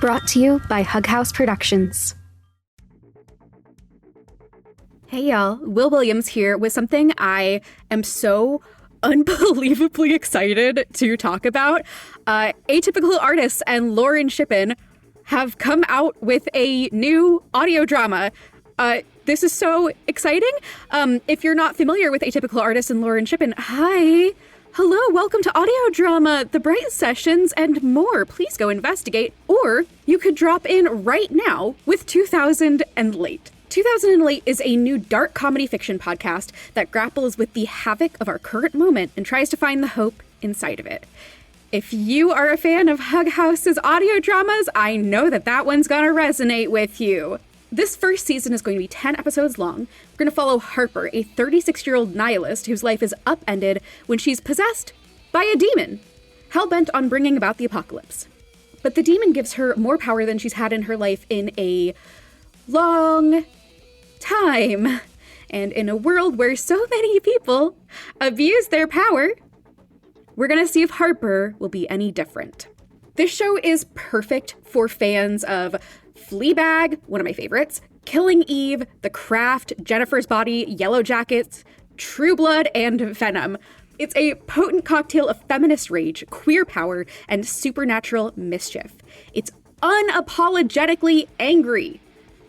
Brought to you by Hug House Productions. Hey y'all, Will Williams here with something I am so unbelievably excited to talk about. Atypical Artists and Lauren Shippen have come out with a new audio drama. This is so exciting. If you're not familiar with Atypical Artists and Lauren Shippen, hi. Hello, welcome to audio drama, The Bright Sessions, and more. Please go investigate, or you could drop in right now with 2000 and Late. 2000 and Late is a new dark comedy fiction podcast that grapples with the havoc of our current moment and tries to find the hope inside of it. If you are a fan of Hug House's audio dramas, I know that one's gonna resonate with you. This first season is going to be 10 episodes long. We're going to follow Harper, a 36-year-old nihilist whose life is upended when she's possessed by a demon, hell-bent on bringing about the apocalypse. But the demon gives her more power than she's had in her life in a long time. And in a world where so many people abuse their power, we're going to see if Harper will be any different. This show is perfect for fans of Fleabag, one of my favorites, Killing Eve, The Craft, Jennifer's Body, Yellow Jackets, True Blood, and Venom. It's a potent cocktail of feminist rage, queer power, and supernatural mischief. It's unapologetically angry,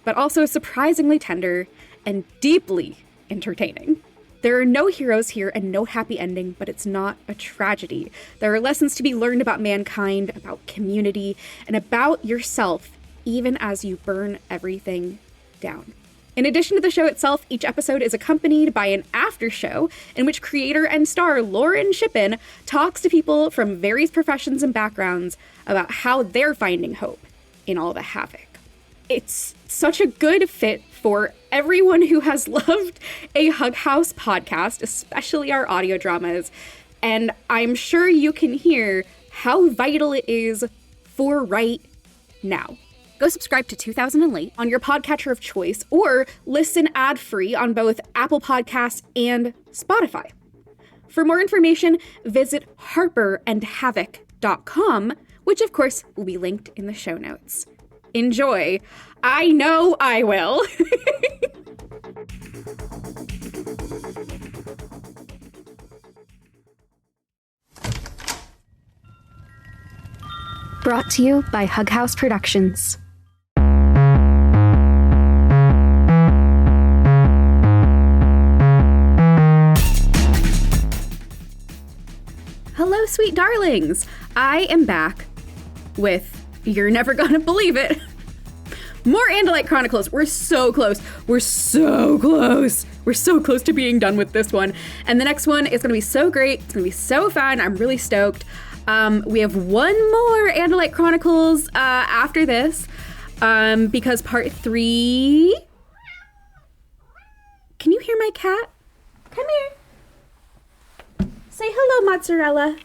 but also surprisingly tender and deeply entertaining. There are no heroes here and no happy ending, but it's not a tragedy. There are lessons to be learned about mankind, about community, and about yourself, even as you burn everything down. In addition to the show itself, each episode is accompanied by an after show in which creator and star Lauren Shippen talks to people from various professions and backgrounds about how they're finding hope in all the havoc. It's such a good fit for everyone who has loved a Hug House podcast, especially our audio dramas, and I'm sure you can hear how vital it is for right now. Go subscribe to 2000 and Late on your podcatcher of choice or listen ad-free on both Apple Podcasts and Spotify. For more information, visit harperandhavoc.com, which of course will be linked in the show notes. Enjoy. I know I will. Brought to you by Hug House Productions. Hello, sweet darlings. I am back with, you're never gonna believe it, more Andalite Chronicles. We're so close. We're so close. We're so close to being done with this one. And the next one is gonna be so great. It's gonna be so fun. I'm really stoked. We have one more Andalite Chronicles after this because part 3... Can you hear my cat? Come here. Say hello, mozzarella.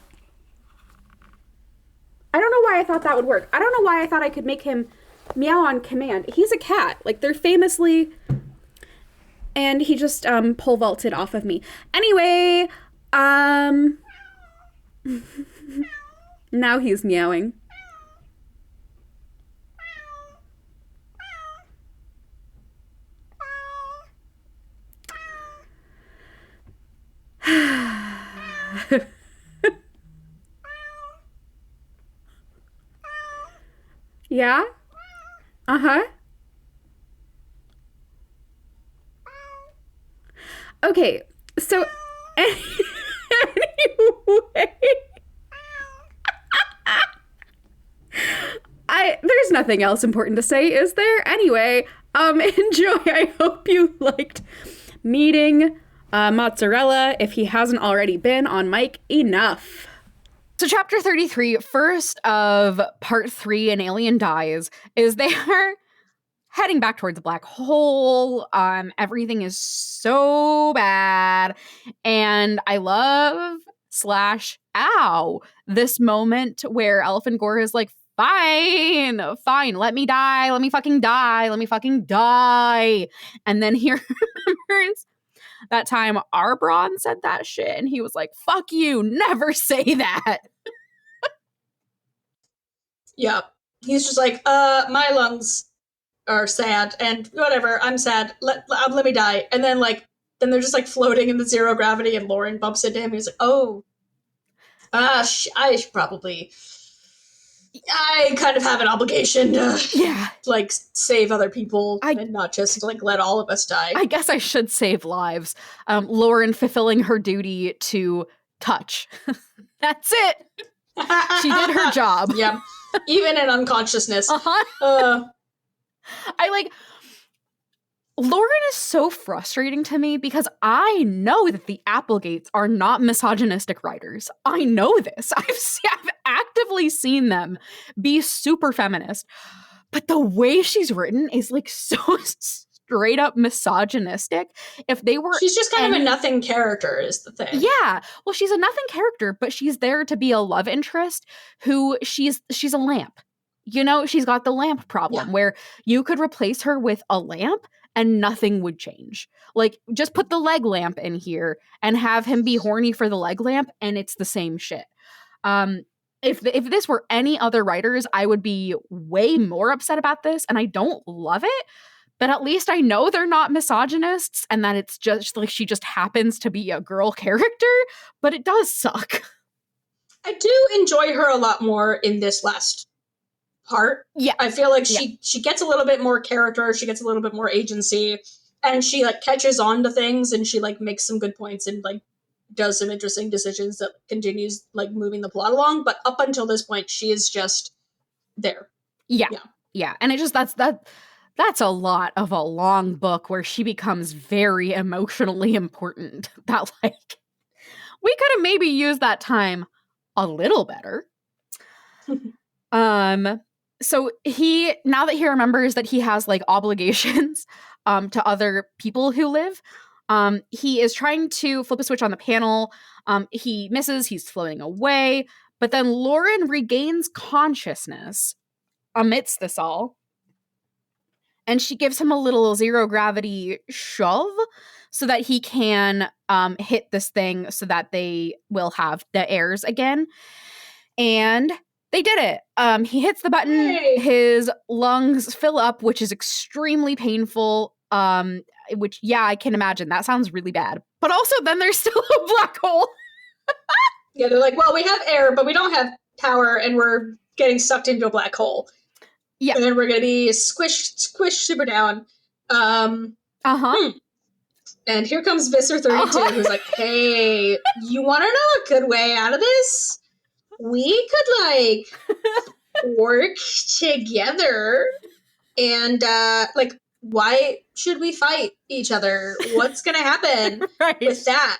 I don't know why I thought that would work. I don't know why I thought I could make him meow on command. He's a cat. Like, they're famously... And he just pole vaulted off of me. Anyway, now he's meowing. Yeah? Uh-huh. Okay, so anyway, there's nothing else important to say, is there? Anyway, enjoy. I hope you liked meeting Mozzarella, if he hasn't already been on mic enough. So chapter 33, first of part 3, An Alien Dies, is they're heading back towards the black hole. Everything is so bad. And I love / ow, this moment where Elephant Gore is like, fine, let me die, let me fucking die. And then he remembers that time Arbron said that shit, and he was like, fuck you, never say that. Yep. he's just like, my lungs are sad, and whatever, I'm sad. Let me die. And then then they're just like floating in the zero gravity, and Lauren bumps into him. He's like, oh, I should probably. I kind of have an obligation to save other people and not just let all of us die. I guess I should save lives. Lauren fulfilling her duty to touch. That's it. She did her job. Yeah. Even in unconsciousness. Lauren is so frustrating to me because I know that the Applegates are not misogynistic writers. I know this. I've actively seen them be super feminist. But the way she's written is so straight up misogynistic. If they were She's just kind of a nothing character is the thing. Yeah. Well, she's a nothing character, but she's there to be a love interest who she's a lamp. You know, she's got the lamp problem where you could replace her with a lamp and nothing would change. Just put the leg lamp in here and have him be horny for the leg lamp and it's the same shit. If this were any other writers, I would be way more upset about this, and I don't love it. But at least I know they're not misogynists and that it's just she just happens to be a girl character, but it does suck. I do enjoy her a lot more in this last part. Yeah. I feel like she gets a little bit more character, she gets a little bit more agency, and she catches on to things, and she makes some good points and does some interesting decisions that continues moving the plot along. But up until this point, she is just there. Yeah. And it just that's a lot of a long book where she becomes very emotionally important. That we could have maybe used that time a little better. So now that he remembers that he has obligations to other people who live, he is trying to flip a switch on the panel. He misses, he's floating away, but then Lauren regains consciousness amidst this all. And she gives him a little zero gravity shove so that he can hit this thing so that they will have the airs again. And they did it. He hits the button. Yay. His lungs fill up, which is extremely painful. Which, I can imagine. That sounds really bad. But also, then there's still a black hole. Yeah, they're well, we have air, but we don't have power, and we're getting sucked into a black hole. Yeah. And then we're going to be squished super down. And here comes Visser 32, who's like, hey, you want to know a good way out of this? We could, work together. And, why should we fight each other? What's going to happen with that?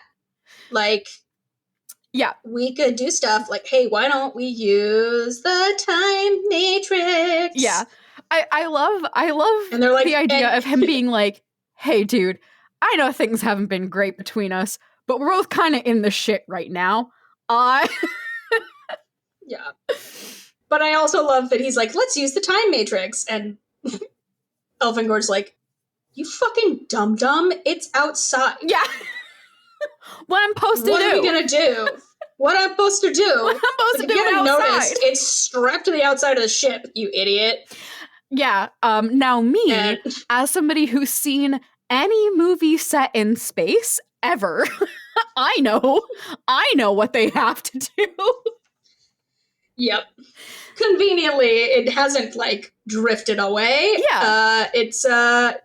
We could do stuff hey, why don't we use the time matrix? Yeah. I love and they're the idea of him being hey, dude, I know things haven't been great between us, but we're both kind of in the shit right now. Yeah. But I also love that he's let's use the time matrix. And Elfangor's you fucking dum-dum, it's outside. Yeah. What I'm supposed to do. What are we gonna do? What I'm supposed to do? What I'm supposed to do you haven't outside. Noticed, it's strapped to the outside of the ship, you idiot. Yeah. Now me, as somebody who's seen any movie set in space ever, I know what they have to do. Yep. Conveniently, it hasn't drifted away. Yeah. It's Visser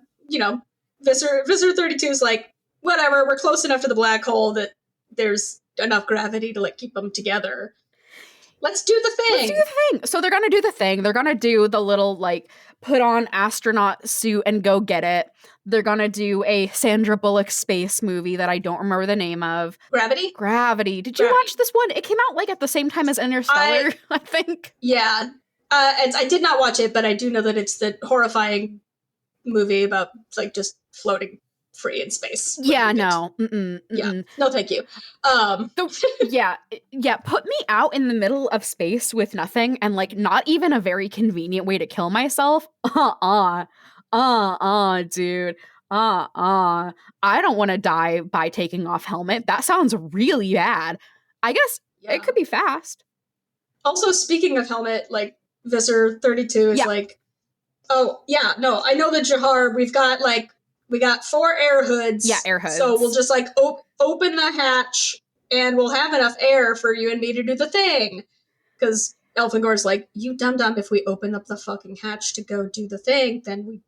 32's whatever, we're close enough to the black hole that there's enough gravity to keep them together. Let's do the thing. So they're gonna do the thing. They're gonna do the little put on astronaut suit and go get it. They're gonna do a Sandra Bullock space movie that I don't remember the name of. Gravity. Did you watch this one? It came out at the same time as Interstellar, I think. Yeah. I did not watch it, but I do know that it's the horrifying movie about just floating free in space. Yeah, no. Mm-mm. Yeah, no thank you. Put me out in the middle of space with nothing and not even a very convenient way to kill myself. Dude. I don't want to die by taking off helmet. That sounds really bad. I guess it could be fast. Also, speaking of helmet, Visser 32 is like, oh, yeah, no, I know the Jahar, we got 4 air hoods. Yeah, air hoods. So we'll just, like, open the hatch, and we'll have enough air for you and me to do the thing. Because Elfangor's like, you dum-dum, if we open up the fucking hatch to go do the thing, then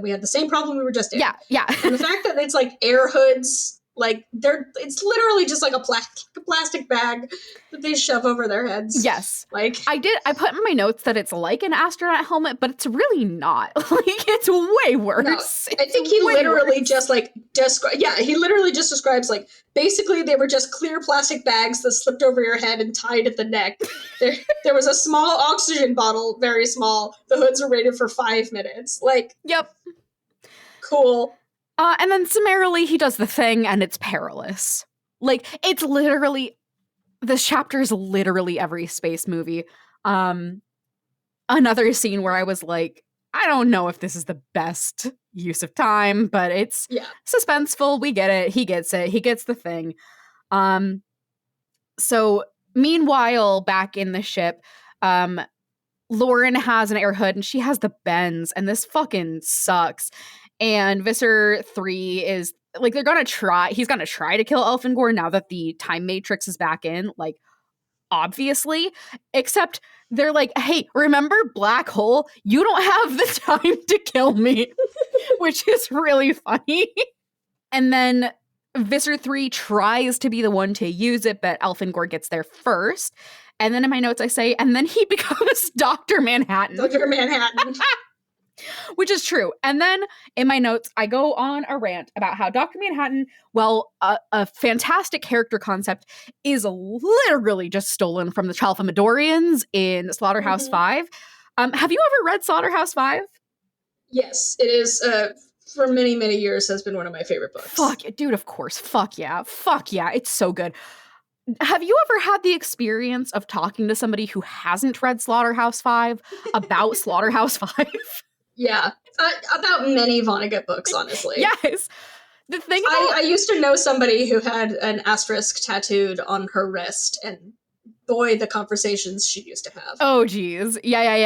we have the same problem we were just in. Yeah. And the fact that it's, like, air hoods, like, it's literally just, like, a plastic bag that they shove over their heads. Yes. Like, I put in my notes that it's like an astronaut helmet, but it's really not. Like, it's way worse. No, I think he literally just, like, he literally just describes, like, basically they were just clear plastic bags that slipped over your head and tied at the neck. There was a small oxygen bottle, very small. The hoods were rated for 5 minutes. Like, yep. Cool. And then summarily, he does the thing, and it's perilous. Like, it's literally... This chapter is literally every space movie. Another scene where I was like, I don't know if this is the best use of time, but it's suspenseful. We get it. He gets it. He gets the thing. So, meanwhile, back in the ship, Lauren has an air hood, and she has the bends, and this fucking sucks. And Visser 3 is, like, he's gonna try to kill Elfangor now that the time matrix is back in, like, obviously. Except they're like, hey, remember Black Hole? You don't have the time to kill me. Which is really funny. And then Visser 3 tries to be the one to use it, but Elfangor gets there first. And then in my notes I say, and then he becomes Dr. Manhattan. Dr. Manhattan. Which is true. And then in my notes, I go on a rant about how Dr. Manhattan, well, a fantastic character concept, is literally just stolen from the Chalfamidorians in Slaughterhouse 5. Have you ever read Slaughterhouse 5? Yes, it is, for many, many years has been one of my favorite books. Fuck it, dude, of course. Fuck yeah. It's so good. Have you ever had the experience of talking to somebody who hasn't read Slaughterhouse 5 about Slaughterhouse 5? Yeah, about many Vonnegut books, honestly. Yes. The thing I used to know somebody who had an asterisk tattooed on her wrist, and boy, the conversations she used to have. Oh, geez. Yeah.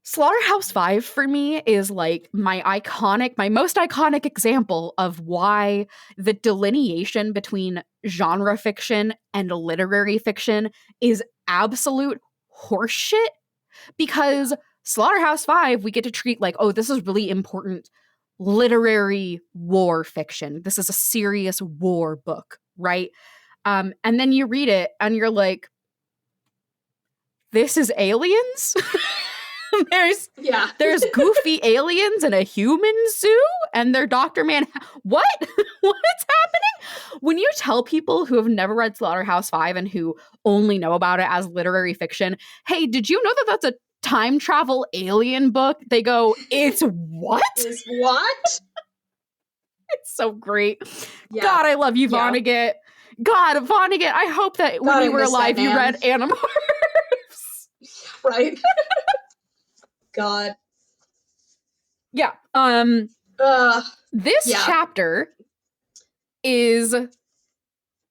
Slaughterhouse 5 for me is like my most iconic example of why the delineation between genre fiction and literary fiction is absolute horseshit. Because Slaughterhouse 5, we get to treat like, oh, this is really important literary war fiction. This is a serious war book, right? And then you read it and you're like, this is aliens? There's goofy aliens in a human zoo and they're Dr. Manhattan. What? What's happening? When you tell people who have never read Slaughterhouse 5 and who only know about it as literary fiction, hey, did you know that that's a time travel alien book? They go, it's what? It's what? It's so great. Yeah. God, I love you, Vonnegut. God, Vonnegut, I hope that when you were alive, you read Animorphs. Right? God. Yeah. This chapter is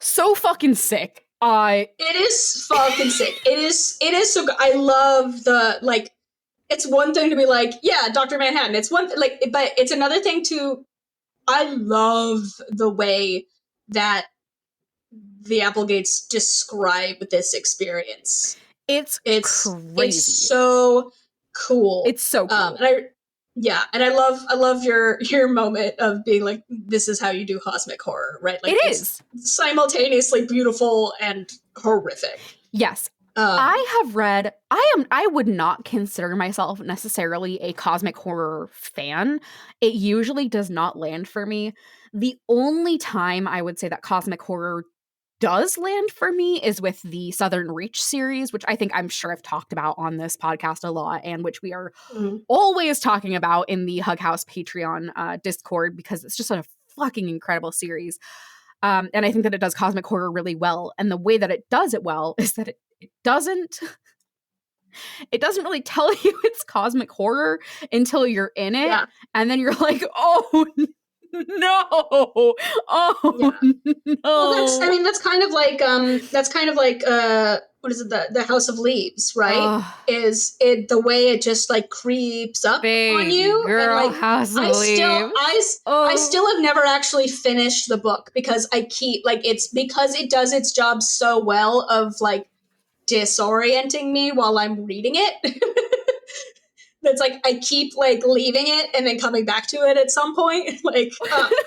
so fucking sick. It is fucking sick. It is so good. I love the, like, it's one thing to be like, yeah, Dr. Manhattan. It's one like, but it's another thing to, I love the way that the Applegates describe this experience. It's crazy. It's so cool. It's so cool. And I love your moment of being like, this is how you do cosmic horror, right? Like, it is simultaneously beautiful and horrific. Yes. I would not consider myself necessarily a cosmic horror fan. It usually does not land for me. The only time I would say that cosmic horror does land for me is with the Southern Reach series, which I'm sure I've talked about on this podcast a lot, and which we are always talking about in the Hug House Patreon Discord, because it's just a fucking incredible series. And I think that it does cosmic horror really well. And the way that it does it well is that it doesn't really tell you it's cosmic horror until you're in it. Yeah. And then you're like, oh no. Oh yeah. No. Well, that's kind of like what is it, the House of Leaves, right? Ugh. Is it the way it just like creeps up on you? Girl, and like House of I still Leaves. I still have never actually finished the book because I keep like it's because it does its job so well of like disorienting me while I'm reading it. That's like I keep like leaving it and then coming back to it at some point. Like,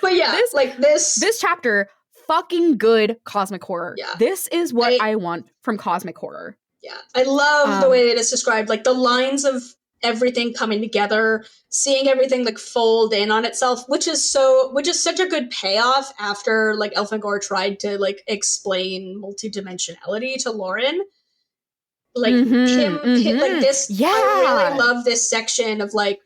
but yeah, this chapter, fucking good cosmic horror. Yeah. This is what I want from cosmic horror. Yeah, I love the way it is described, like the lines of everything coming together, seeing everything like fold in on itself, which is such a good payoff after like Elfangor tried to like explain multidimensionality to Lauren. Like like this, yeah. I really love this section of like,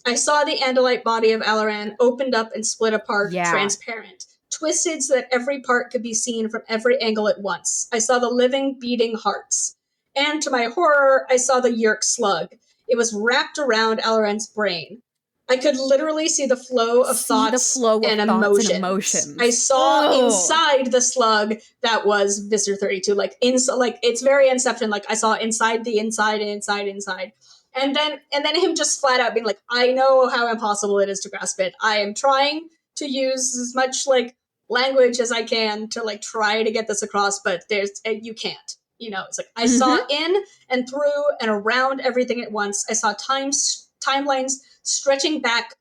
I saw the Andalite body of Alaran opened up and split apart, transparent, twisted so that every part could be seen from every angle at once. I saw the living, beating hearts. And to my horror, I saw the Yerk slug. It was wrapped around Alaran's brain. I could literally see the flow of thoughts and emotions. I saw inside the slug that was Visitor 32. Like it's very Inception. Like I saw inside the inside and inside. And then him just flat out being like, I know how impossible it is to grasp it. I am trying to use as much like language as I can to like try to get this across, but you can't. You know, it's like I saw in and through and around everything at once. I saw timelines stretching back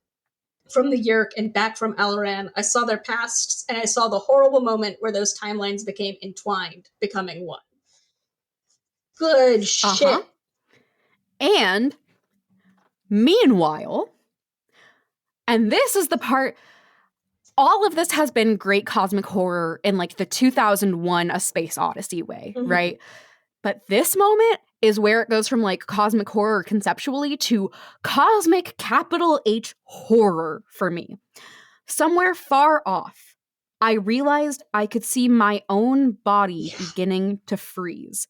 from the Yerk and back from Alaran. I saw their pasts, and I saw the horrible moment where those timelines became entwined, becoming one. Good shit. And meanwhile, and this is the part, all of this has been great cosmic horror in like the 2001 A Space Odyssey way, right? But this moment is where it goes from like cosmic horror conceptually to cosmic capital H horror for me. Somewhere far off, I realized I could see my own body beginning to freeze.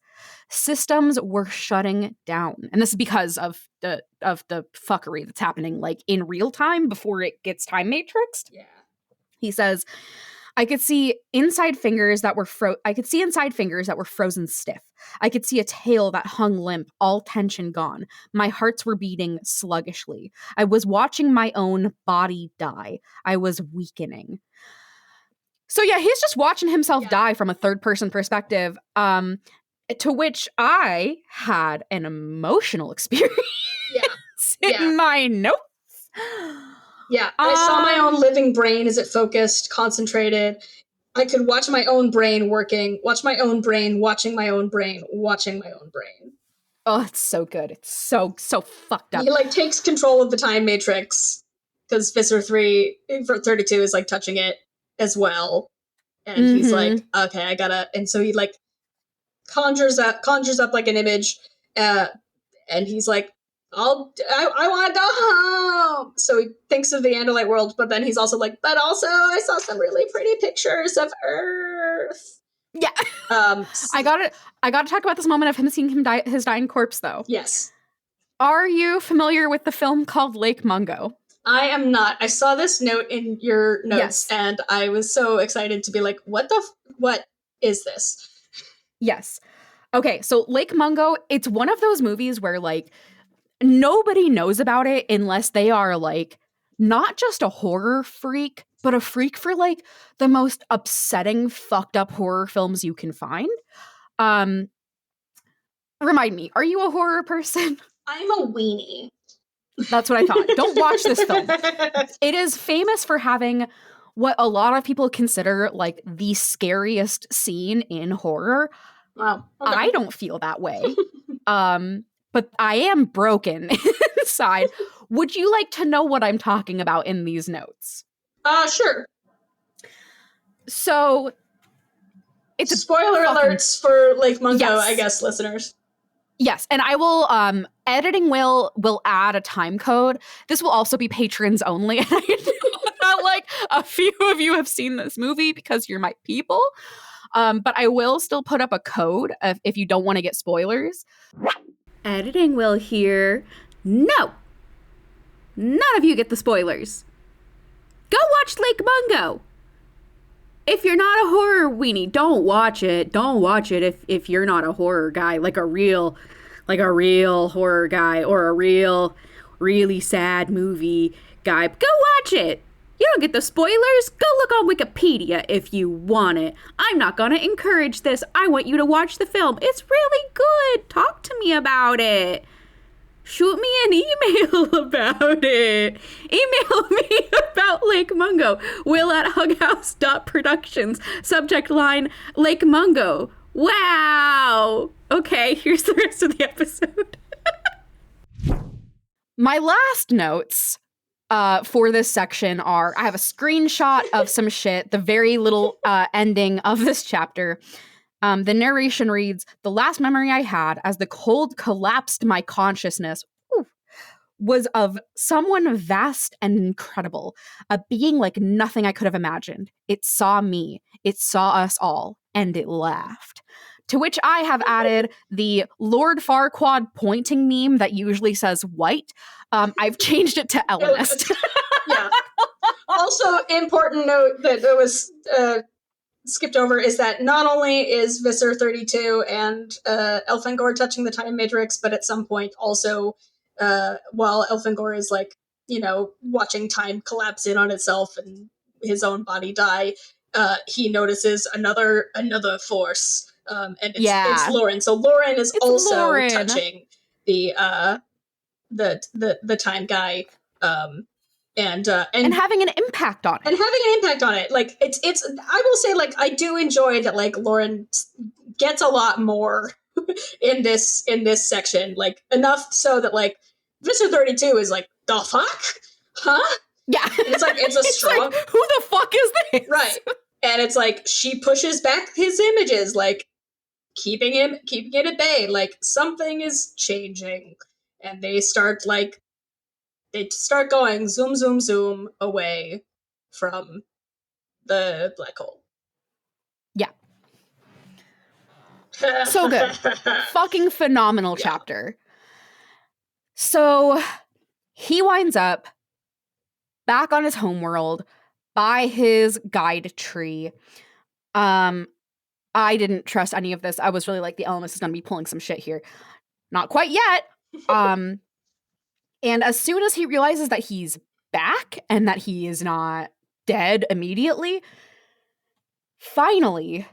Systems were shutting down. And this is because of the fuckery that's happening like in real time before it gets time matrixed. Yeah. He says, I could see inside fingers that were frozen stiff. I could see a tail that hung limp, all tension gone. My hearts were beating sluggishly. I was watching my own body die. I was weakening. So yeah, he's just watching himself die from a third-person perspective, to which I had an emotional experience in my notes. Yeah, I saw my own living brain as it focused, concentrated. I could watch my own brain working, watch my own brain, watching my own brain, watching my own brain. Oh, it's so good. It's so fucked up. He like takes control of the time matrix because Visser 32 is like touching it as well. And he's like, okay, I gotta, and so he like conjures up like an image, and he's like, I want to go home. So he thinks of the Andalite world, but then he's also like, but also I saw some really pretty pictures of Earth. Yeah. I gotta talk about this moment of him seeing his dying corpse, though. Yes. Are you familiar with the film called Lake Mungo? I am not. I saw this note in your notes, and I was so excited to be like, what is this? Yes. Okay, so Lake Mungo, it's one of those movies where like nobody knows about it unless they are like not just a horror freak, but a freak for like the most upsetting, fucked up horror films you can find. Remind me, are you a horror person? I'm a weenie. That's what I thought. Don't watch this film. It is famous for having what a lot of people consider like the scariest scene in horror. Wow. Okay. I don't feel that way. But I am broken inside. Would you like to know what I'm talking about in these notes? Sure. So, it's spoiler alerts for Lake Mungo, I guess, listeners. Yes, and I will, editing will add a time code. This will also be patrons only. And I know that, like, a few of you have seen this movie because you're my people. But I will still put up a code if you don't want to get spoilers. Editing will here. No! None of you get the spoilers. Go watch Lake Mungo! if you're not a horror weenie, don't watch it. Don't watch it if you're not a horror guy, like a real horror guy or a really sad movie guy. Go watch it. You don't get the spoilers. Go look on Wikipedia if you want it. I'm not gonna encourage this. I want you to watch the film. It's really good. Talk to me about it. Shoot me an email about it. Email me about Lake Mungo. will@hughouse.productions. Subject line, Lake Mungo. Wow. Okay, here's the rest of the episode. My last notes for this section are, I have a screenshot of some shit, the very little ending of this chapter. The narration reads, "The last memory I had as the cold collapsed my consciousness was of someone vast and incredible, a being like nothing I could have imagined. It saw me, it saw us all, and it laughed." To which I have added the Lord Farquaad pointing meme that usually says white. I've changed it to Ellenist. Yeah. Also, important note that it was skipped over is that not only is Visser 32 and Elfangor touching the time matrix, but at some point also, while Elfangor is like, watching time collapse in on itself and his own body die, he notices another force. And it's Lauren. So Lauren is also touching the time guy, and having an impact on it. Like it's I will say, like, I do enjoy that, like, Lauren gets a lot more in this section, like enough so that, like, Visser 32 is like, the fuck? Huh? Yeah. It's like, it's a strong, like, who the fuck is this? Right. And it's like, she pushes back his images, like, keeping it at bay, like, something is changing. And they start going zoom, zoom, zoom away from the black hole. Yeah. So good. Fucking phenomenal chapter. So he winds up back on his homeworld by his guide tree. I didn't trust any of this. I was really like, the Elemist is going to be pulling some shit here. Not quite yet. And as soon as he realizes that he's back and that he is not dead immediately, finally,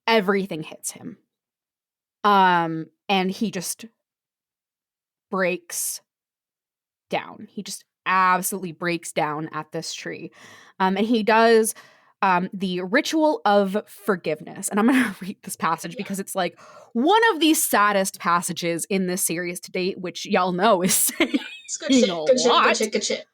everything hits him. And he just breaks down. He just absolutely breaks down at this tree. And he does the ritual of forgiveness. And I'm going to read this passage because it's like one of the saddest passages in this series to date, which y'all know is saying good shit.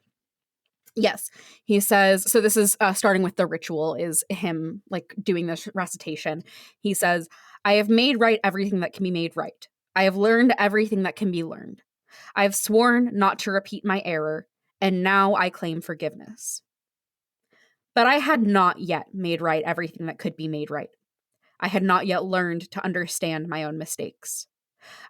Yes. He says, so this is starting with the ritual, is him like doing this recitation. He says, "I have made right everything that can be made right. I have learned everything that can be learned. I have sworn not to repeat my error, and now I claim forgiveness. But I had not yet made right everything that could be made right. I had not yet learned to understand my own mistakes.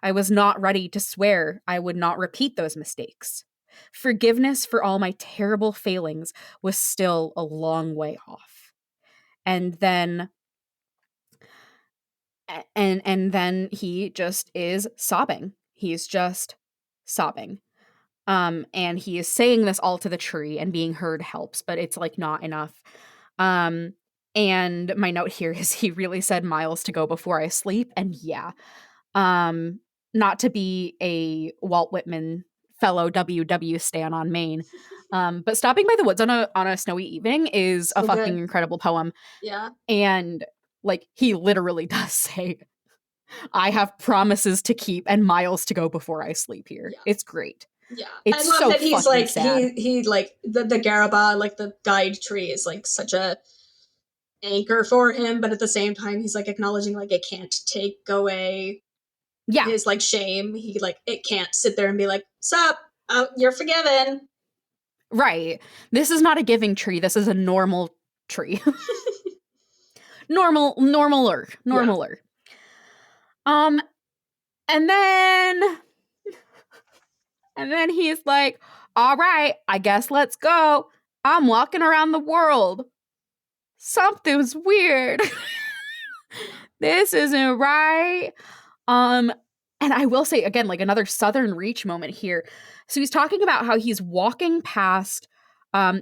I was not ready to swear I would not repeat those mistakes. Forgiveness for all my terrible failings was still a long way off." And then he just is sobbing. He's just sobbing. And he is saying this all to the tree, and being heard helps, but it's like not enough. And my note here is he really said Miles to go before I sleep. And yeah, not to be a Walt Whitman fellow WW stan on Maine, but Stopping by the Woods on a Snowy Evening is a fucking incredible poem. Yeah. And like, he literally does say, "I have promises to keep and miles to go before I sleep here." Yeah. It's great. Yeah, it's I love so that he's like sad. he like the Garabah, like the guide tree, is like such a anchor for him, but at the same time he's like acknowledging like it can't take away his like shame. He like, it can't sit there and be like, "Sup, you're forgiven." Right. This is not a giving tree. This is a normal tree. Normaler. Yeah. And then he's like, "All right, I guess let's go. I'm walking around the world." something's weird. This isn't right. And I will say again, like another Southern Reach moment here. So he's talking about how he's walking past,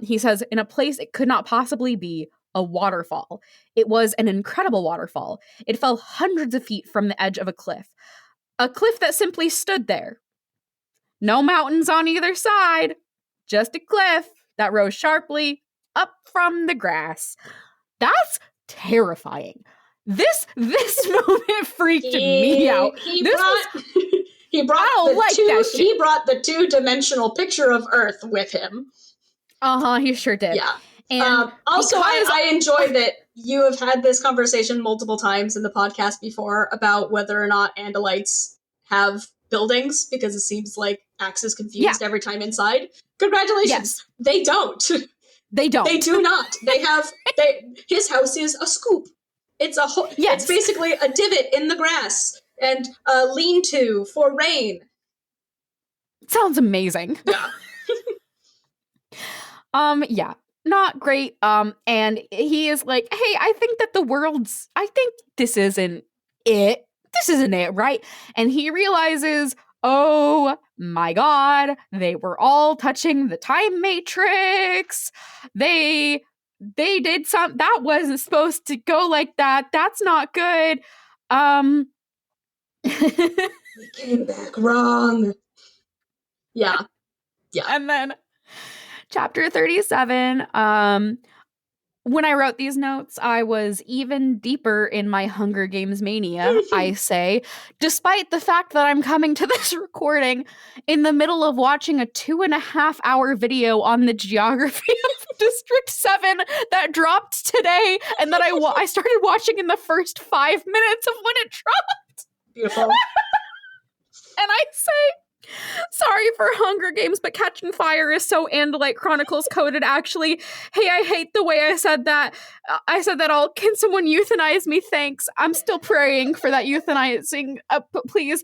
he says, in a place it could not possibly be, a waterfall. It was an incredible waterfall. It fell hundreds of feet from the edge of a cliff that simply stood there. No mountains on either side, just a cliff that rose sharply up from the grass. That's terrifying. This moment freaked me out. He brought the two-dimensional picture of Earth with him. He sure did. Yeah. And also, I enjoy that you have had this conversation multiple times in the podcast before about whether or not Andalites have buildings, because it seems like Axe is confused every time inside. Congratulations. Yes. They don't. They don't. They do not. His house is a scoop. It's a It's basically a divot in the grass and a lean-to for rain. Sounds amazing. Yeah. Yeah. Not great. And he is like, hey, I think this isn't it. This isn't it, right? And he realizes, oh my God, they were all touching the time matrix. They did something that wasn't supposed to go like that. That's not good. They came back wrong. Yeah. Yeah. And then chapter 37, when I wrote these notes, I was even deeper in my Hunger Games mania, I say, despite the fact that I'm coming to this recording in the middle of watching a 2.5-hour video on the geography of District 7 that dropped today, and that I started watching in the first 5 minutes of when it dropped. Beautiful. And I say, sorry for Hunger Games, but Catching Fire is so Andalite Chronicles coded, actually. Hey, I hate the way I said that. Can someone euthanize me? Thanks. I'm still praying for that euthanizing, please.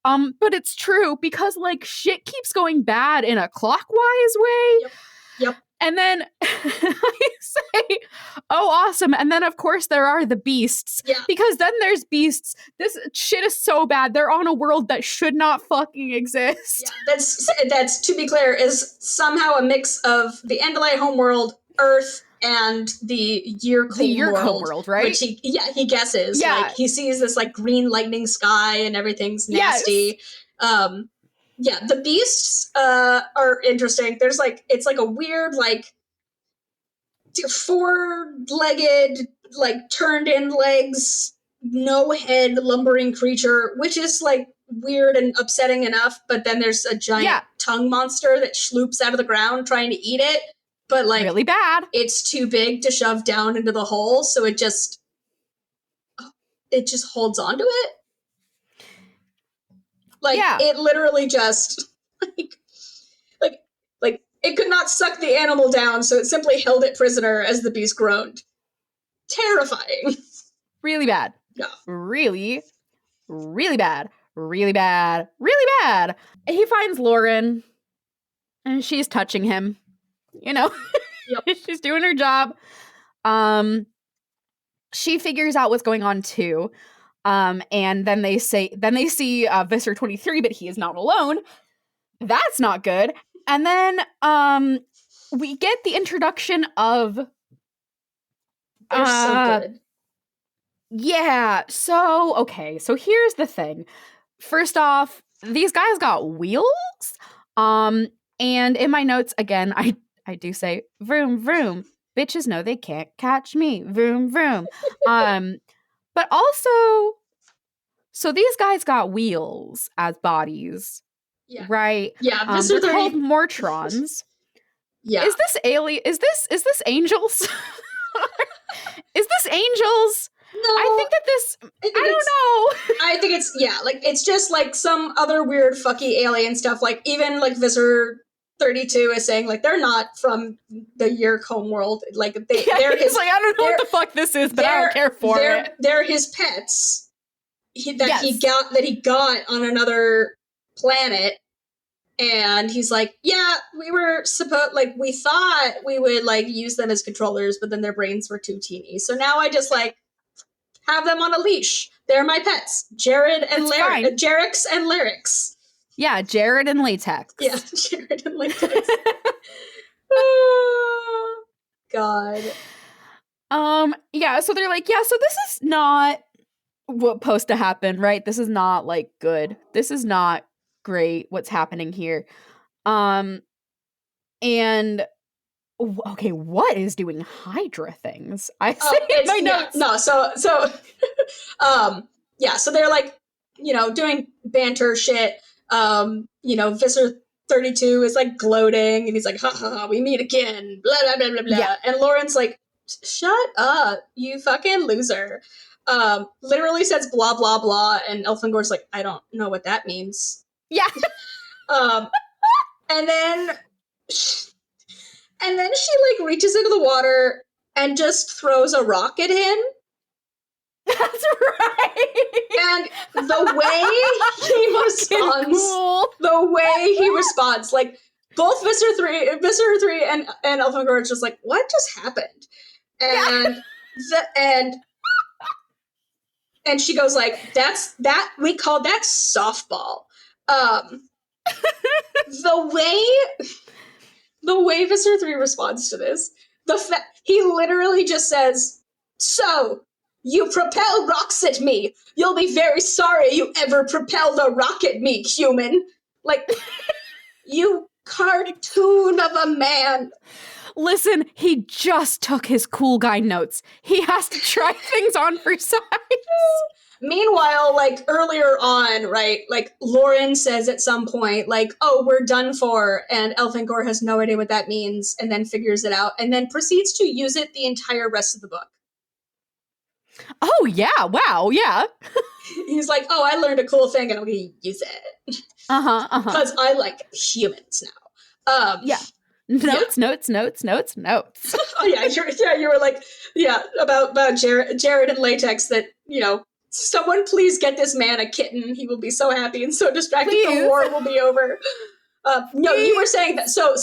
But it's true, because, like, shit keeps going bad in a clockwise way. Yep. And then I say, oh, awesome. And then, of course, there are the beasts. Yeah. Because then there's beasts. This shit is so bad. They're on a world that should not fucking exist. Yeah, that's to be clear, is somehow a mix of the Andalite homeworld, Earth, and the Yurko world, right? Which he guesses. Yeah. Like, he sees this, like, green lightning sky and everything's nasty. Yes. Yeah, the beasts are interesting. There's, like, it's like a weird, like, 4-legged, like, turned-in legs, no head, lumbering creature, which is, like, weird and upsetting enough, but then there's a giant tongue monster that sloops out of the ground trying to eat it, but, like, really bad. It's too big to shove down into the hole, so it just holds onto it. Like, it literally just, like, it could not suck the animal down, so it simply held it prisoner as the beast groaned. Terrifying. Really bad. Yeah. Really, really bad. Really bad. Really bad. He finds Lauren, and she's touching him. You know? Yep. She's doing her job. She figures out what's going on, too. And then they see Visser 23, but he is not alone. That's not good. And then we get the introduction of They're so good. Yeah. So here's the thing. First off, these guys got wheels. And in my notes, again, I do say vroom vroom. Bitches know they can't catch me. Vroom vroom. But also, so these guys got wheels as bodies, right? Yeah, they're called Mortrons. Yeah. Is this alien? Is this angels? Is this angels? No, I think that this. I don't know. I think it's it's just like some other weird fucky alien stuff. Like, even like Visser 32 is saying, like, they're not from the Yerk homeworld. Like, they're his. Like, I don't know what the fuck this is, but I don't care for it. They're his pets. He got on another planet, And he's like, yeah, we thought we would like use them as controllers, but then their brains were too teeny. So now I just like have them on a leash. They're my pets. Jared and Jerix and Lyrics. Yeah, Jared and Latex. Yeah, Jared and Latex. Oh, God. Yeah, so they're like, yeah, so this is not what's supposed to happen, right? This is not like good. This is not great what's happening here. And okay, what is doing Hydra things? I say in my notes. Yeah, no, so yeah, so they're like, you know, doing banter shit. You know, Visser 32 is like gloating and he's like, ha ha ha, we meet again, blah blah blah blah blah. Yeah. And Lauren's like, shut up, you fucking loser. Literally says blah blah blah, and Elfingore's like, I don't know what that means. Yeah. And then she like reaches into the water and just throws a rock at him. That's right. And the way he responds, like both Visser 3 and Elfangor are just like, what just happened? And and she goes like, we call that softball. The way Visser 3 responds to this, he literally just says, so, you propel rocks at me. You'll be very sorry you ever propelled a rock at me, human. Like, you cartoon of a man. Listen, he just took his cool guy notes. He has to try things on for size. Meanwhile, like, earlier on, right, like, Lauren says at some point, like, oh, we're done for, and Elfangor has no idea what that means, and then figures it out, and then proceeds to use it the entire rest of the book. Oh, yeah, wow, yeah. He's like, oh, I learned a cool thing, and I'm gonna use it. Because I like humans now. Yeah. Notes. Oh, yeah, you were like, yeah, about Jared and Latex, that, you know, someone please get this man a kitten. He will be so happy and so distracted. The war will be over. No, you were saying that. So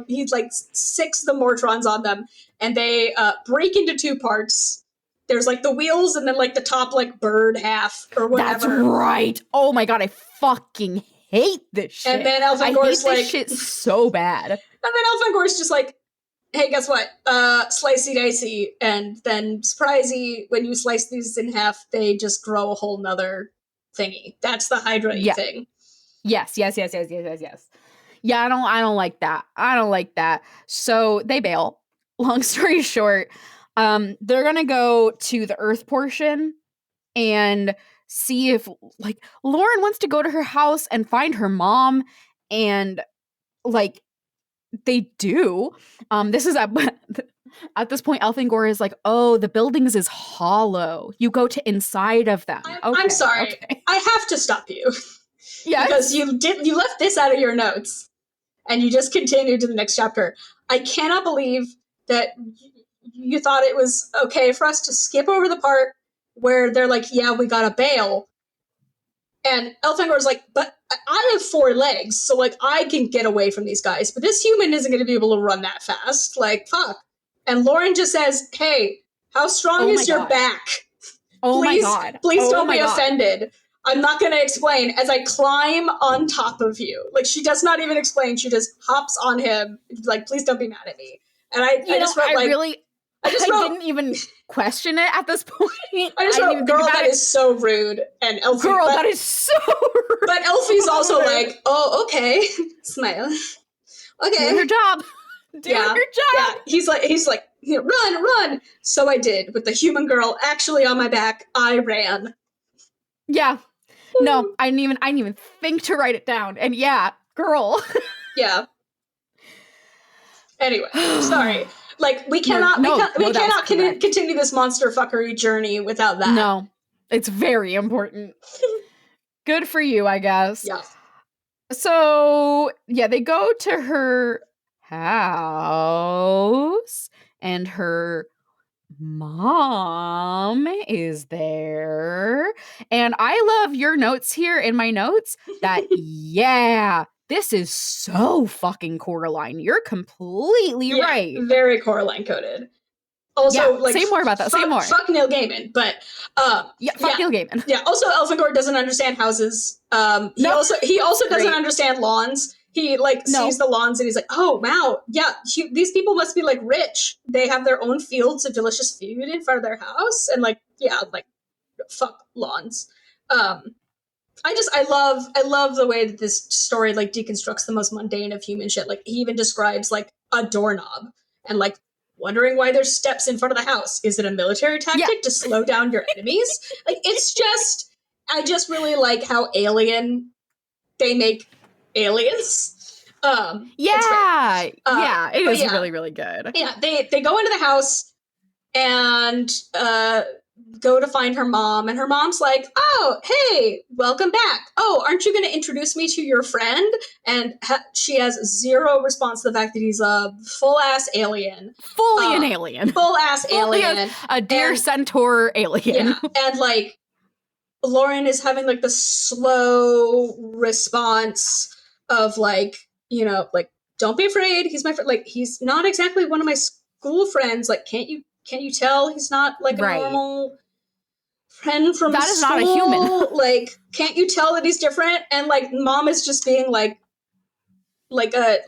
he like six the Mortrons on them, and they break into two parts. There's like the wheels, and then like the top like bird half or whatever. That's right. Oh my god, I fucking hate this shit. And then Elfangor's like, this shit so bad. And then Elfangor's just like, hey, guess what? Slicey dicey, and then surprisey, when you slice these in half, they just grow a whole nother thingy. That's the Hydra thing. Yes. Yeah, I don't like that. I don't like that. So they bail. Long story short, they're gonna go to the Earth portion and see if like Lauren wants to go to her house and find her mom, and like they do. This is at this point, Elfangor is like, oh, the buildings is hollow. You go to inside of them. I'm sorry. Okay. I have to stop you. Yeah. Because you left this out of your notes and you just continued to the next chapter. I cannot believe that you thought it was okay for us to skip over the part where they're like, yeah, we gotta bail. And Elfangor's like, but I have 4 legs, so, like, I can get away from these guys. But this human isn't going to be able to run that fast. Like, fuck. And Lauren just says, hey, how strong is your back? My God. Please don't be offended. I'm not going to explain as I climb on top of you. Like, she does not even explain. She just hops on him. Like, please don't be mad at me. And I just wrote, like... I didn't even question it at this point. I just wrote, girl, that is so rude. And Elfie, that is so rude. But Elfie's also like, oh, okay. Smile. Okay. Doing her job. Doing her job. Yeah. He's like, run. So I did. With the human girl actually on my back, I ran. Yeah. No, I didn't even think to write it down. And yeah, girl. Yeah. Anyway, sorry. Like, we cannot continue this monster fuckery journey without that. No, it's very important. Good for you, I guess. Yeah. So, yeah, they go to her house, and her mom is there. And I love your notes here in my notes that, yeah, this is so fucking Coraline. You're completely right. Very Coraline coded. Also, like, say more about that. Say more. Fuck Neil Gaiman, but Neil Gaiman. Yeah. Also, Elfangor doesn't understand houses. He also doesn't understand lawns. He sees the lawns and he's like, oh wow, yeah, these people must be like rich. They have their own fields of delicious food in front of their house, and fuck lawns. I love the way that this story like deconstructs the most mundane of human shit. Like, he even describes like a doorknob and like wondering why there's steps in front of the house. Is it a military tactic to slow down your enemies? Like, it's just, I just really like how alien they make aliens. It is really, really good. Yeah, they go into the house and go to find her mom, and her mom's like, oh, hey, welcome back. Oh, aren't you going to introduce me to your friend? And she has zero response to the fact that he's a full-ass alien. Fully an alien. Full-ass alien. A deer centaur alien. Yeah, and like, Lauren is having like the slow response of like, you know, like, don't be afraid, he's my friend. Like, he's not exactly one of my school friends. Like, can't you tell he's not like a normal friend from that school? Is not a human. Like, can't you tell that he's different? And like, mom is just being like a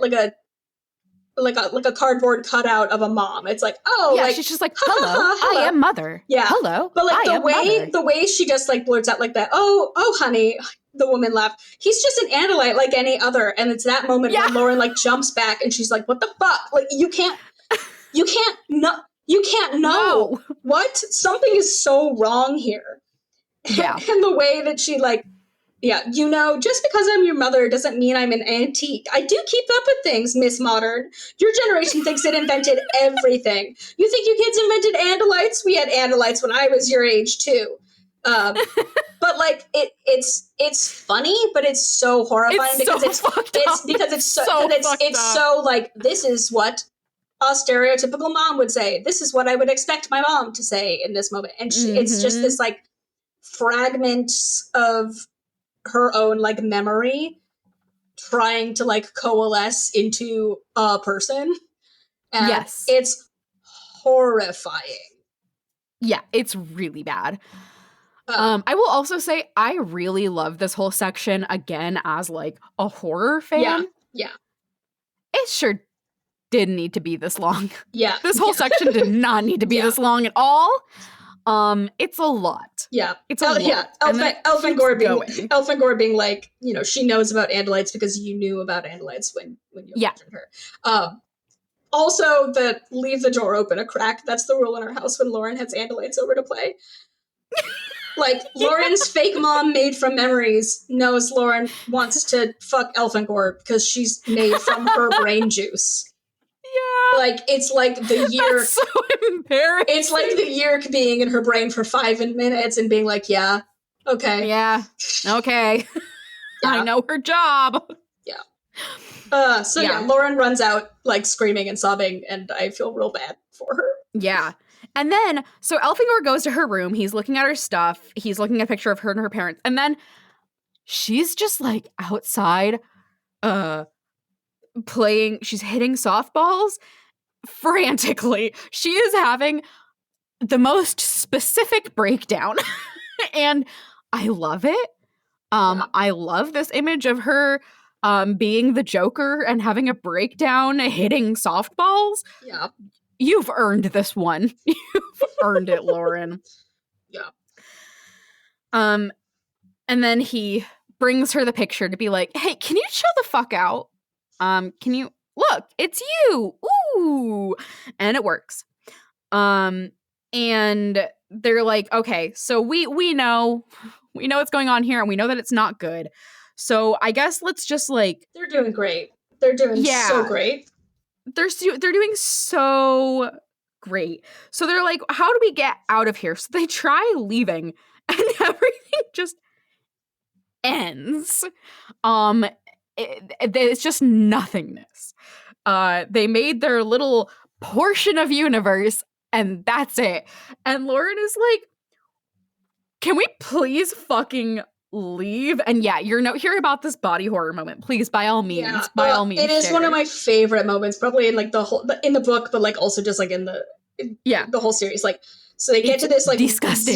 cardboard cutout of a mom. It's like, oh, yeah, like, she's just like, hello, I am mother. Yeah, hello, but like the way she just like blurts out like that. Oh, honey. The woman laughed. He's just an Andalite like any other. And it's that moment when Lauren like jumps back and she's like, what the fuck? Like, you can't know. No. What? Something is so wrong here. Yeah. And the way that she like, you know, just because I'm your mother doesn't mean I'm an antique. I do keep up with things, Miss Modern. Your generation thinks it invented everything. You think you kids invented Andalites? We had Andalites when I was your age too. But like, it's funny, but it's so horrifying because it's so like, this is what a stereotypical mom would say. This is what I would expect my mom to say in this moment. And it's just this like fragment of her own like memory trying to like coalesce into a person. And it's horrifying. Yeah, it's really bad. I will also say I really love this whole section again as like a horror fan. Yeah. It sure didn't need to be this long. Yeah. This whole section did not need to be this long at all. It's a lot. Yeah. It's a lot. Yeah. Elfangor being like, you know, she knows about Andalites because you knew about Andalites when you mentioned her. Also, leave the door open a crack. That's the rule in our house when Lauren has Andalites over to play. Like, Lauren's fake mom made from memories knows Lauren wants to fuck Elfangor because she's made from her brain juice. Yeah. Like, it's like the year. That's so embarrassing. It's like the yerk being in her brain for 5 minutes and being like, yeah, okay. Yeah, okay. I know her job. Yeah. So Lauren runs out, like, screaming and sobbing, and I feel real bad for her. Yeah. And then, so Elfangor goes to her room. He's looking at her stuff. He's looking at a picture of her and her parents. And then she's just, like, outside, playing. She's hitting softballs frantically. She is having the most specific breakdown. And I love it. I love this image of her being the Joker and having a breakdown, hitting softballs. Yeah. You've earned this one. You've earned it, Lauren. Yeah. And then he brings her the picture to be like, hey, can you chill the fuck out? Can you look, it's you. Ooh. And it works. And they're like, okay, so we know what's going on here and we know that it's not good. So I guess let's just like, they're doing great. They're doing so great. They're doing so great. So they're like, how do we get out of here? So they try leaving and everything just ends. It's just nothingness. They made their little portion of universe and that's it. And Lauren is like, can we please fucking leave. And yeah, you're hear about this body horror moment, please, by all means, it is share. one of my favorite moments, probably in like in the book, but like also just like in the whole series. Like, so they get to this like disgusting.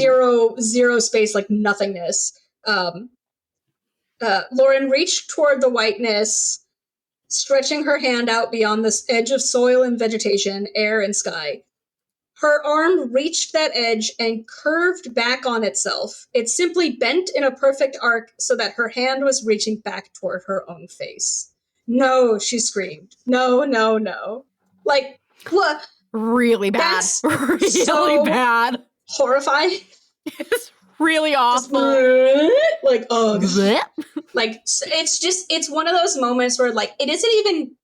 zero space, like nothingness. Lauren reached toward the whiteness, stretching her hand out beyond this edge of soil and vegetation, air and sky. Her arm reached that edge and curved back on itself. It simply bent in a perfect arc so that her hand was reaching back toward her own face. No, she screamed. No, no, no. Like, what? Really bad. That's really so bad. Horrifying. It's really awful. Like, like, it's one of those moments where, like, it isn't even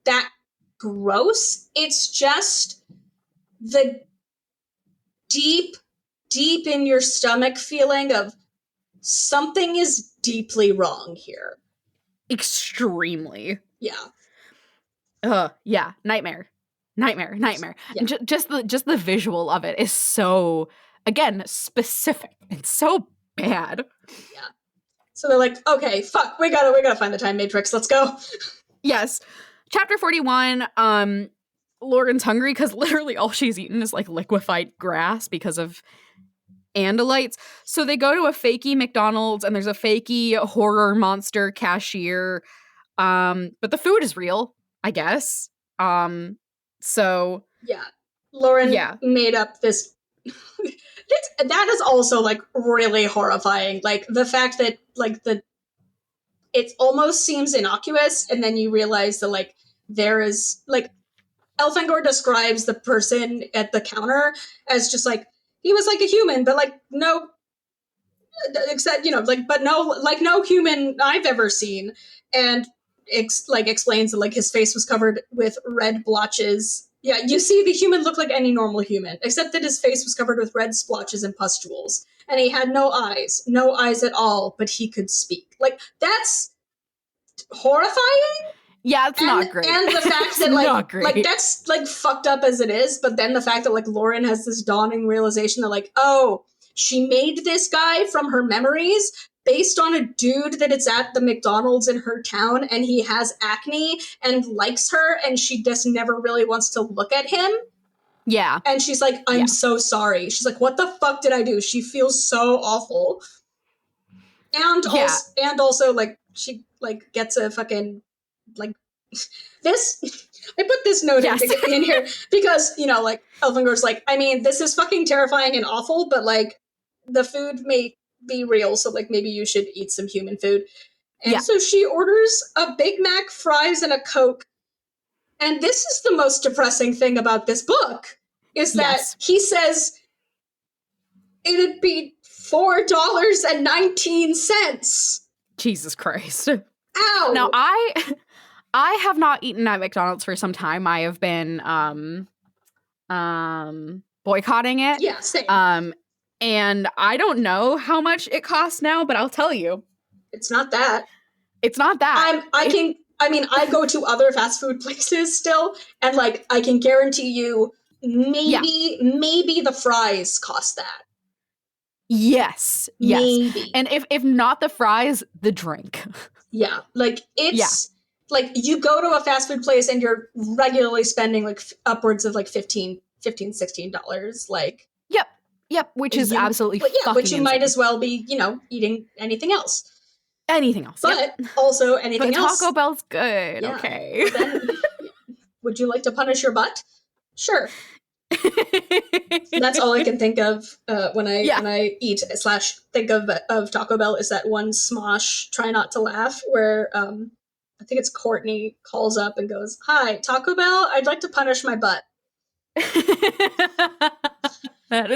that gross. It's just the deep in your stomach feeling of something is deeply wrong here. Extremely. Yeah. Yeah. Nightmare. Yeah. And just the visual of it is so, again, specific and so bad. Yeah. So they're like, okay, fuck, we gotta find the time matrix. Let's go. Yes. Chapter 41, Lauren's hungry because literally all she's eaten is like liquefied grass because of Andalites. So they go to a fakey McDonald's and there's a fakey horror monster cashier. But the food is real, I guess. So yeah, Lauren made up this. That is also like really horrifying. Like the fact that like it almost seems innocuous, and then you realize that like there is like Elfangor describes the person at the counter as just like he was like a human, but like no, except but no human I've ever seen, and explains that like his face was covered with red blotches. Yeah, you see, the human looked like any normal human, except that his face was covered with red splotches and pustules, and he had no eyes at all, but he could speak. Like, that's horrifying. Yeah, it's not great. And the fact that like that's like fucked up as it is, but then the fact that like Lauren has this dawning realization that like, oh, she made this guy from her memories based on a dude that it's at the McDonald's in her town, and he has acne and likes her, and she just never really wants to look at him. Yeah. And she's like, I'm so sorry. She's like, what the fuck did I do? She feels so awful. And also like she like gets a fucking like this. I put this note in here because like Elfangor's like, I mean, this is fucking terrifying and awful, but like the food may be real, so like maybe you should eat some human food. And so she orders a Big Mac, fries, and a Coke. And this is the most depressing thing about this book, is that he says it'd be $4.19. Jesus Christ. Ow. Now I have not eaten at McDonald's for some time. I have been boycotting it. Yeah, same. And I don't know how much it costs now, but I'll tell you. It's not that. I go to other fast food places still, and like I can guarantee you maybe the fries cost that. Yes. Maybe. And if not the fries, the drink. Yeah. Like it's like you go to a fast food place and you're regularly spending like upwards of like $15, $16. Like Yep, which is absolutely fucking which you insane. might as well be, eating anything else. But also anything else. But Taco Bell's good, okay. Then, would you like to punish your butt? Sure. That's all I can think of when I eat / think of Taco Bell is that one Smosh Try Not to Laugh where I think it's Courtney calls up and goes, "Hi, Taco Bell, I'd like to punish my butt." That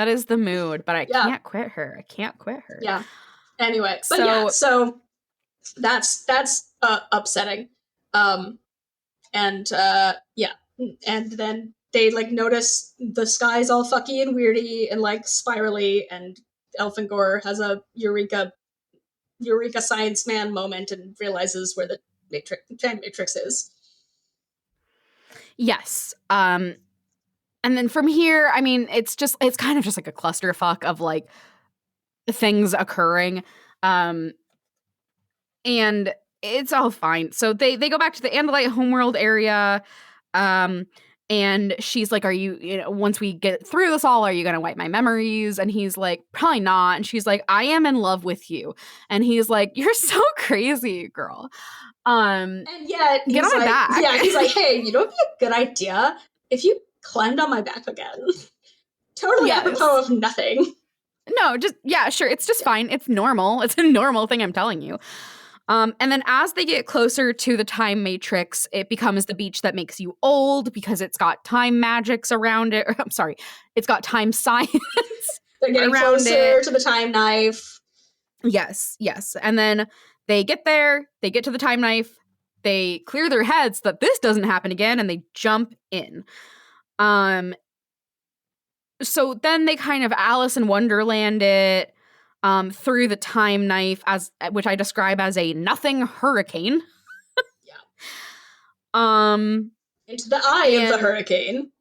is the mood, but I can't quit her. Yeah. Anyway, but so that's upsetting. And then they like notice the sky's all fucky and weirdy and like spirally, and Elfangor has a eureka science man moment and realizes where the time matrix is. Yes. And then from here, I mean, it's kind of just like a clusterfuck of like things occurring. And it's all fine. So they go back to the Andalite homeworld area. And she's like, are you know, once we get through this all, are you going to wipe my memories? And he's like, probably not. And she's like, I am in love with you. And he's like, you're so crazy, girl. And yet, get on my back. Yeah, he's like, hey, you know what'd be a good idea? If you climbed on my back again. Totally apropos of nothing. No, just, yeah, sure. It's just fine. It's normal. It's a normal thing, I'm telling you. And then as they get closer to the time matrix, it becomes the beach that makes you old because it's got time magics around it. I'm sorry. It's got time science. They're getting closer to the time knife. Yes. And then they get there, they get to the time knife, they clear their heads that this doesn't happen again, and they jump in. So then they kind of Alice in Wonderland it through the time knife, which I describe as a nothing hurricane. Into the eye of the hurricane.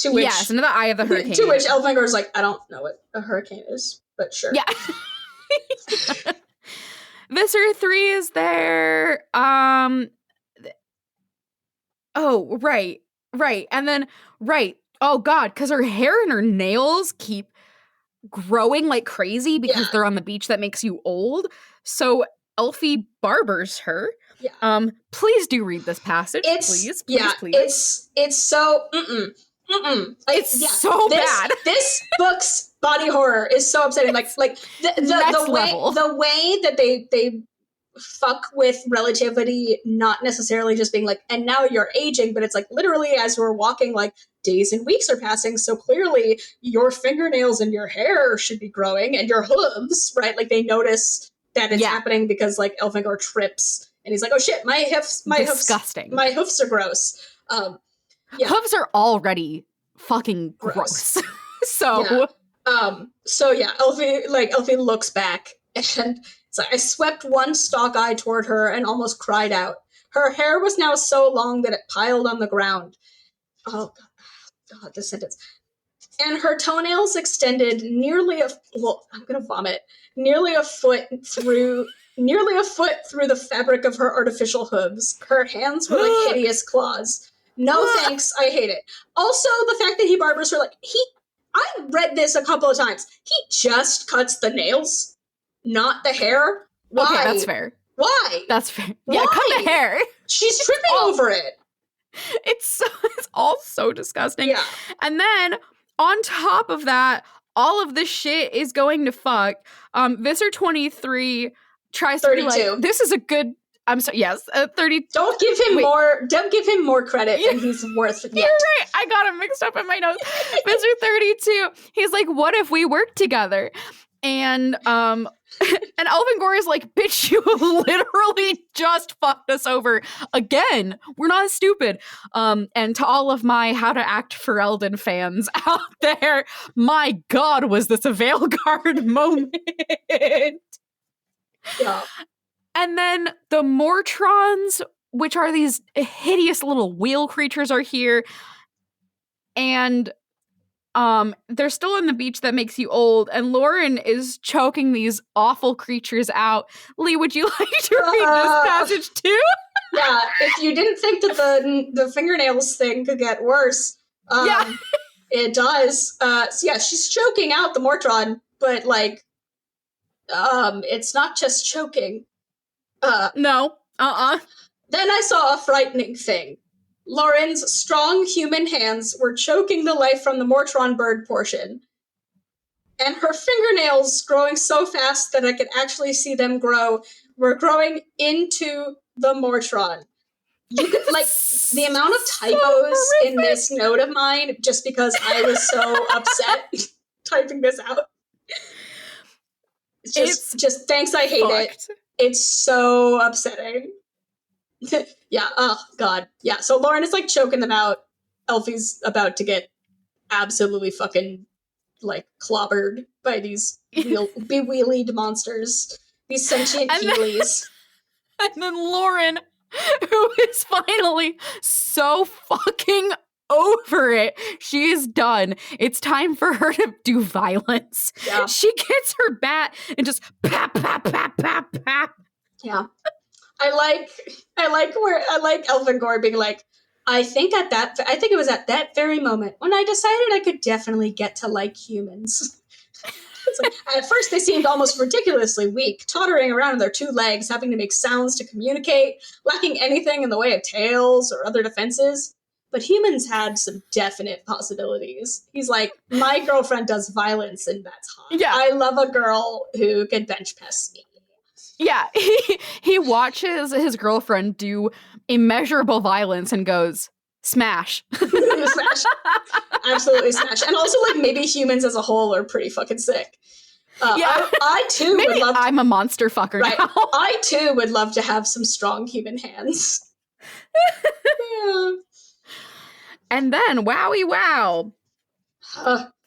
Into the eye of the hurricane. To which Elfinger's like, I don't know what a hurricane is, but sure. Yeah. Visser 3 is there. Oh, right. And then, oh God, because her hair and her nails keep growing like crazy because they're on the beach that makes you old. So Elfie barbers her. Yeah. Please do read this passage, please. It's so It's so bad. This book's body horror is so upsetting. Like the way that they fuck with relativity, not necessarily just being like, and now you're aging, but it's like literally as we're walking, like days and weeks are passing, so clearly your fingernails and your hair should be growing and your hooves, right? Like they notice that it's happening because like Elfangor trips and he's like, oh shit, my hoofs are gross. Hooves are already fucking gross. Elfie looks back and so I swept one stalk eye toward her and almost cried out. Her hair was now so long that it piled on the ground. Oh God, this sentence. And her toenails extended nearly a foot through the fabric of her artificial hooves. Her hands were like hideous claws. No thanks, I hate it. Also, the fact that he barbers her, I read this a couple of times. He just cuts the nails, not the hair. Why? Okay, that's fair. Why? That's fair. Why? Yeah, cut the hair. She's tripping over it. It's all so disgusting. Yeah. And then on top of that, all of this shit is going to fuck. Visser 23 tries 32. to be like, this is a good. I'm sorry. Yes, 30. Don't give him more. Don't give him more credit than he's worth. You're right. I got him mixed up in my notes. Visser 32. He's like, what if we work together? And Elfangor is like, bitch, you literally just fucked us over again. We're not stupid. And to all of my How to Act for Elden fans out there, my God, was this a Veilguard moment? Yeah. And then the Mortrons, which are these hideous little wheel creatures, are here. And they're still on the beach that makes you old, and Lauren is choking these awful creatures out. Leigh, would you like to read this passage too? Yeah, if you didn't think that the fingernails thing could get worse, it does. She's choking out the Mortron, but it's not just choking. No. Then I saw a frightening thing. Lauren's strong human hands were choking the life from the Mortron bird portion. And her fingernails, growing so fast that I could actually see them grow, were growing into the Mortron. You could, the amount of typos in this note of mine, just because I was so upset typing this out. It's just thanks, I hate it. It's so upsetting. Yeah, oh god. Yeah, so Lauren is choking them out. Elfie's about to get absolutely fucking clobbered by these bewheelied monsters. These sentient Keeleys. And then Lauren, who is finally so fucking over it. She is done. It's time for her to do violence. Yeah. She gets her bat and just pap, pap, pap, pap, pap. Yeah. I like Elvingor being like, I think it was at that very moment when I decided I could definitely get to like humans. It's like, at first they seemed almost ridiculously weak, tottering around on their two legs, having to make sounds to communicate, lacking anything in the way of tails or other defenses. But humans had some definite possibilities. He's like, my girlfriend does violence and that's hot. Yeah. I love a girl who can bench press me. Yeah, he watches his girlfriend do immeasurable violence and goes, smash. Smash. Absolutely smash. And also, like, maybe humans as a whole are pretty fucking sick. Yeah. I too Maybe would love I'm a monster fucker right. now. I too would love to have some strong human hands. Yeah. And then, wowie wow.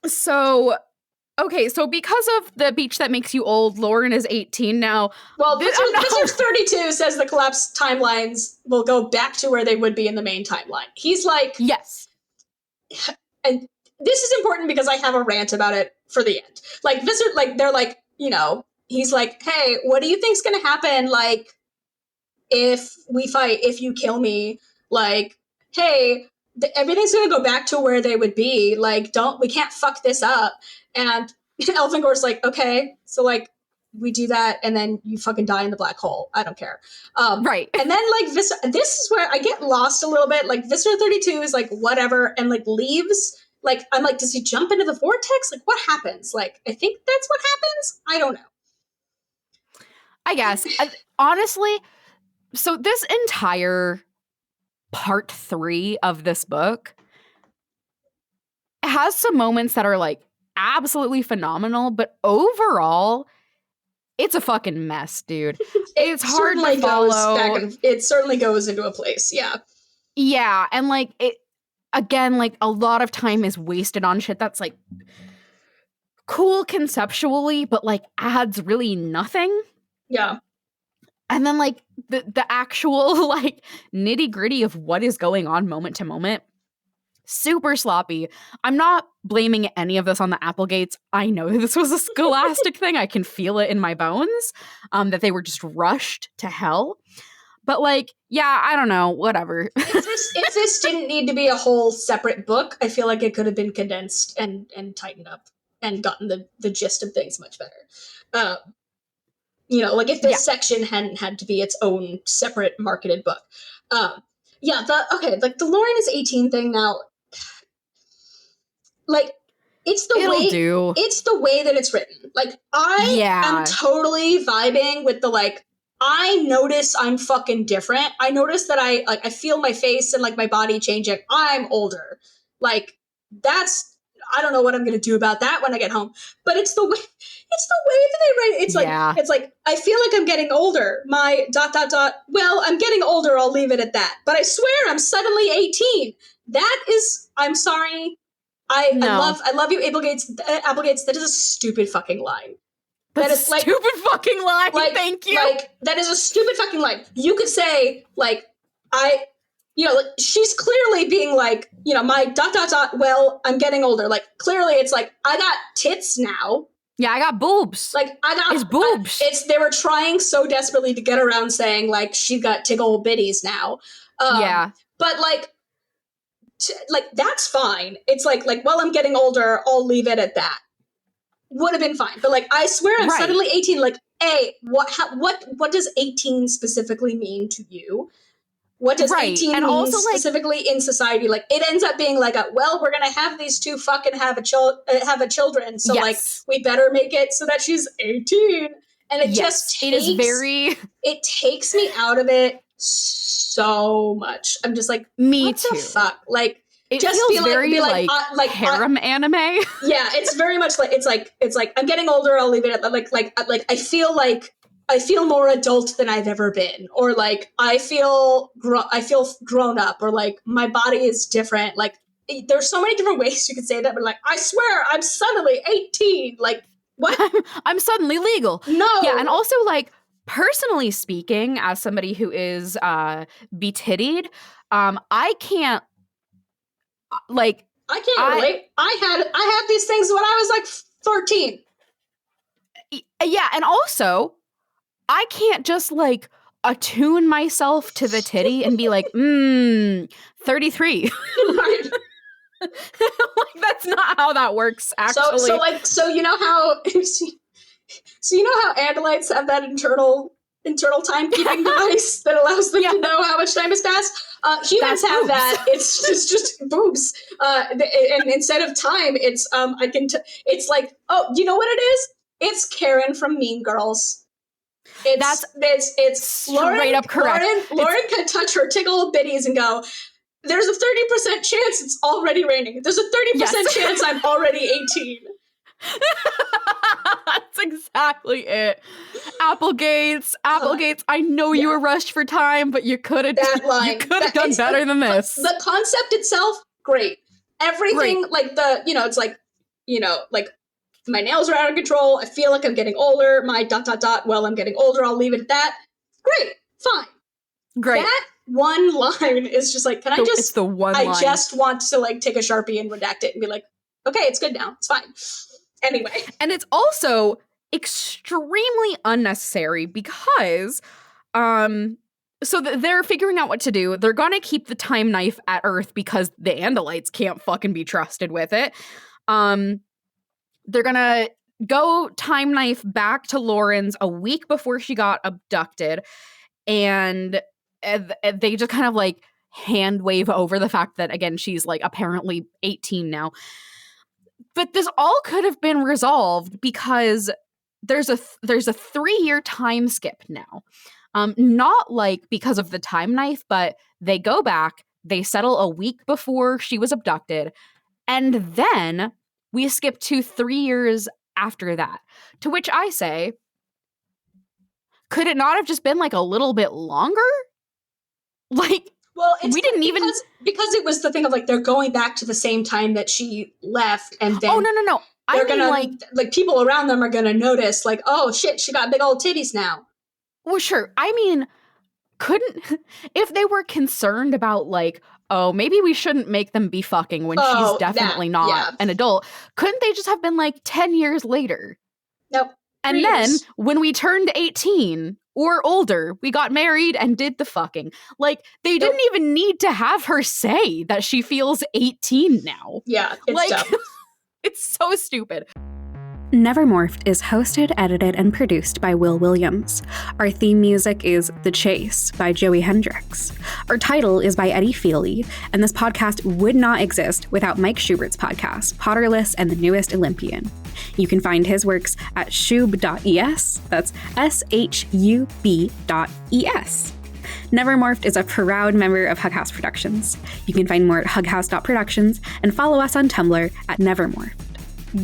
So, okay, so because of the beach that makes you old, Lauren is 18 now. Well, Visser 32 says the collapsed timelines will go back to where they would be in the main timeline. He's like, yes. And this is important because I have a rant about it for the end. Like, Visser, like, they're like, you know, he's like, hey, what do you think's gonna happen, like, if we fight, if you kill me? Like, hey, everything's gonna go back to where they would be. Like, we can't fuck this up. And Elfangor's like, okay, so, like, we do that, and then you fucking die in the black hole. I don't care. Right. And then, like, this is where I get lost a little bit. Like, Visser 32 is like, whatever, and, like, leaves. Like, I'm like, does he jump into the vortex? Like, what happens? Like, I think that's what happens. I don't know. I guess. Honestly, so this entire part 3 of this book has some moments that are, like, absolutely phenomenal, but overall, it's a fucking mess, dude. It's hard to follow. It certainly goes into a place, yeah. Yeah, and, like, it again, like, a lot of time is wasted on shit that's, like, cool conceptually, but, like, adds really nothing. Yeah. And then, like, the actual, like, nitty-gritty of what is going on moment to moment, super sloppy. I'm not blaming any of this on the Applegates. I know this was a scholastic thing. I can feel it in my bones, that they were just rushed to hell. But, like, yeah, I don't know, whatever. If this didn't need to be a whole separate book, I feel like it could have been condensed and tightened up and gotten the gist of things much better. You know, like, if this section hadn't had to be its own separate marketed book. Like, the Lauren is 18 thing now, like, it's the way that it's written. Like, I am totally vibing with the, like, I notice I'm fucking different. I notice that I feel my face and, like, my body changing. I'm older. Like, I don't know what I'm going to do about that when I get home. But it's the way that they write it. It's like, I feel like I'm getting older. My ... Well, I'm getting older. I'll leave it at that. But I swear I'm suddenly 18. That is, I'm sorry. I love you, Applegates. That is a stupid fucking line. That is like stupid fucking line. Like, thank you. Like, that is a stupid fucking line. You could say, like, like, she's clearly being like, my ... Well, I'm getting older. Like, clearly it's like, I got tits now. Yeah, I got boobs. Like, I got... It's boobs. They were trying so desperately to get around saying, like, she's got tiggle bitties now. Yeah. But, like, that's fine. It's like, well, I'm getting older. I'll leave it at that. Would have been fine. But, like, I swear I'm suddenly 18. Like, what does 18 specifically mean to you? What does 18 mean also, specifically in society? Like, it ends up being like we're going to have these two fucking have a children. So, like, we better make it so that she's 18. And it just takes... It takes me out of it so much. I'm just like, what the fuck? Like, it just feels very like harem anime. Yeah, it's very much like it's like I'm getting older. I'll leave it at I feel more adult than I've ever been, or like I feel grown up, or like my body is different. Like, there's so many different ways you could say that, but like, I swear I'm suddenly 18. Like, what? I'm suddenly legal. No. Yeah, and also, like, personally speaking, as somebody who is be-tittied, I can't like, I can't relate. I had these things when I was like 13. Yeah, and also, I can't just like attune myself to the titty and be like, 33. Right. Like, that's not how that works, actually. So you know how Andalites have that internal timekeeping device that allows them to know how much time has passed? Humans have boobs. That. It's just boobs. And instead of time, it's it's like, oh, you know what it is? It's Karen from Mean Girls. It's straight up correct. Lauren can touch her tickle bitties and go, there's a 30% chance it's already raining. There's a 30% chance I'm already 18. That's exactly it. Applegates. I know you were rushed for time, but you could have done better than this. The concept itself, great. Everything, like it's like, like my nails are out of control. I feel like I'm getting older. My ... Well, I'm getting older. I'll leave it at that. Great. Fine. Great. That one line is just like, it's the one line. I just want to like take a Sharpie and redact it and be like, okay, it's good now. It's fine. Anyway. And it's also extremely unnecessary because they're figuring out what to do. They're going to keep the time knife at Earth because the Andalites can't fucking be trusted with it. They're going to go time knife back to Lauren's a week before she got abducted. And they just kind of like hand wave over the fact that, again, she's like apparently 18 now. But this all could have been resolved because there's a 3-year time skip now. Not like because of the time knife, but they go back, they settle a week before she was abducted, and then we skip to 3 years after that. To which I say, could it not have just been like a little bit longer? Like, well, it's we didn't because it was the thing of like they're going back to the same time that she left, and then no. They're gonna like people around them are gonna notice like, oh shit, she got big old titties now. Well, sure. I mean, if they were concerned about like, oh, maybe we shouldn't make them be fucking when she's definitely not an adult, couldn't they just have been like 10 years later? Nope. And then when we turned 18 or older, we got married and did the fucking. Like, they didn't even need to have her say that she feels 18 now. Yeah, it's like, dumb. It's so stupid. Nevermorphed is hosted, edited, and produced by Will Williams. Our theme music is The Chase by Joey Hendricks. Our title is by Eddie Feely, and this podcast would not exist without Mike Schubert's podcast, Potterless and the Newest Olympian. You can find his works at shub.es, that's shub.es. Nevermorphed is a proud member of Hug House Productions. You can find more at hughouse.productions and follow us on Tumblr at Nevermorphed.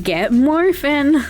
Get morphin'!